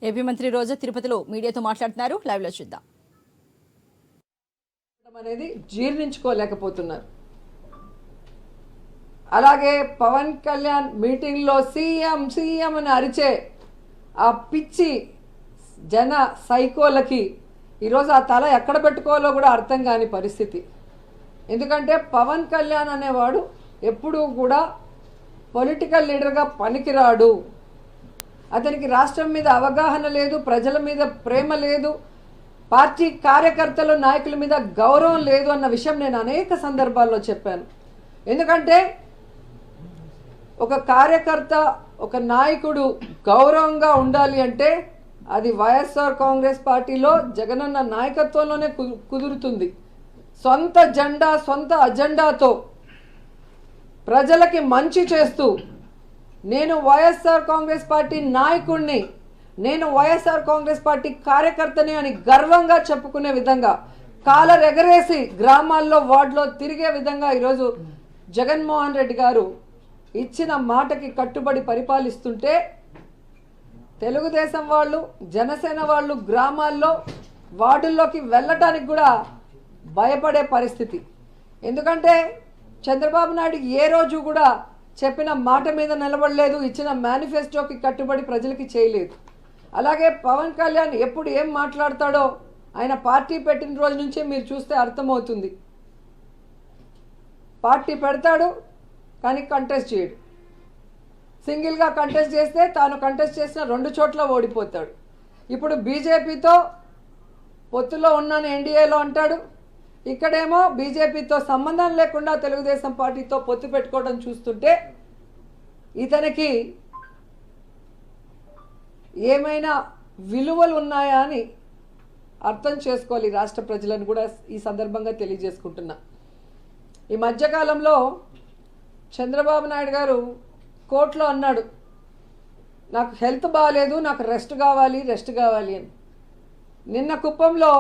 AP మంత్రి రోజా తిరుపతిలో మీడియాతో మాట్లాడుతున్నారు. లైవ్ లో చూద్దాం. అనేది జీర్ణించుకోలేకపోతున్నారు. అలాగే పవన్ కళ్యాణ్ మీటింగ్లో సీఎం సీఎం అని అరిచే ఆ పిచ్చి జన సైకోలకి ఈరోజు ఆ తల ఎక్కడ పెట్టుకోవాలో కూడా అర్థం కాని పరిస్థితి. ఎందుకంటే పవన్ కళ్యాణ్ అనేవాడు ఎప్పుడూ కూడా పొలిటికల్ లీడర్గా పనికిరాడు. అతనికి రాష్ట్రం మీద అవగాహన లేదు, ప్రజల మీద ప్రేమ లేదు, పార్టీ కార్యకర్తలు నాయకుల మీద గౌరవం లేదు అన్న విషయం నేను అనేక సందర్భాల్లో చెప్పాను. ఎందుకంటే ఒక కార్యకర్త, ఒక నాయకుడు గౌరవంగా ఉండాలి అంటే అది వైఎస్ఆర్ కాంగ్రెస్ పార్టీలో జగనన్న నాయకత్వంలోనే కుదురుతుంది. సొంత జెండా, సొంత అజెండాతో ప్రజలకి మంచి చేస్తూ నేను వైఎస్ఆర్ కాంగ్రెస్ పార్టీ నాయకుడిని, నేను వైఎస్ఆర్ కాంగ్రెస్ పార్టీ కార్యకర్తని అని గర్వంగా చెప్పుకునే విధంగా కాలర్ ఎగరేసి గ్రామాల్లో వార్డులో తిరిగే విధంగా ఈరోజు జగన్మోహన్ రెడ్డి గారు ఇచ్చిన మాటకి కట్టుబడి పరిపాలిస్తుంటే తెలుగుదేశం వాళ్ళు, జనసేన వాళ్ళు గ్రామాల్లో వార్డుల్లోకి వెళ్ళటానికి కూడా భయపడే పరిస్థితి. ఎందుకంటే చంద్రబాబు నాయుడు ఏ రోజు కూడా చెప్పిన మాట మీద నిలబడలేదు, ఇచ్చిన మేనిఫెస్టోకి కట్టుబడి ప్రజలకి చేయలేదు. అలాగే పవన్ కళ్యాణ్ ఎప్పుడు ఏం మాట్లాడతాడో ఆయన పార్టీ పెట్టిన రోజు నుంచే మీరు చూస్తే అర్థమవుతుంది. పార్టీ పెడతాడు కానీ కంటెస్ట్ చేయడు. సింగిల్గా కంటెస్ట్ చేస్తే తాను కంటెస్ట్ చేసిన 2 చోట్ల ఓడిపోతాడు. ఇప్పుడు బీజేపీతో పొత్తులో ఉన్నాను ఎన్డీఏలో అంటాడు. ఇక్కడేమో బీజేపీతో సంబంధం లేకుండా తెలుగుదేశం పార్టీతో పొత్తు పెట్టుకోవడం చూస్తుంటే ఇతనికి ఏమైనా విలువలు ఉన్నాయా అని అర్థం చేసుకోవాలి రాష్ట్ర ప్రజలను కూడా ఈ సందర్భంగా తెలియజేసుకుంటున్నా. ఈ మధ్యకాలంలో చంద్రబాబు నాయుడు గారు కోర్టులో అన్నాడు, నాకు హెల్త్ బాగాలేదు, నాకు రెస్ట్ కావాలి అని. నిన్న కుప్పంలో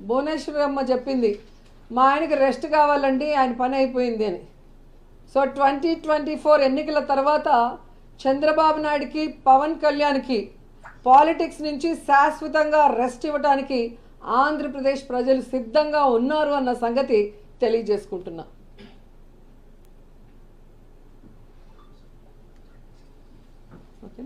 భువనేశ్వరమ్మ చెప్పింది, మా ఆయనకి రెస్ట్ కావాలండి, ఆయన పని అయిపోయింది అని. సో 2024 ఎన్నికల తర్వాత చంద్రబాబు నాయుడికి, పవన్ కళ్యాణ్కి పాలిటిక్స్ నుంచి శాశ్వతంగా రెస్ట్ ఇవ్వడానికి ఆంధ్రప్రదేశ్ ప్రజలు సిద్ధంగా ఉన్నారు అన్న సంగతి తెలియజేసుకుంటున్నా. ఓకే.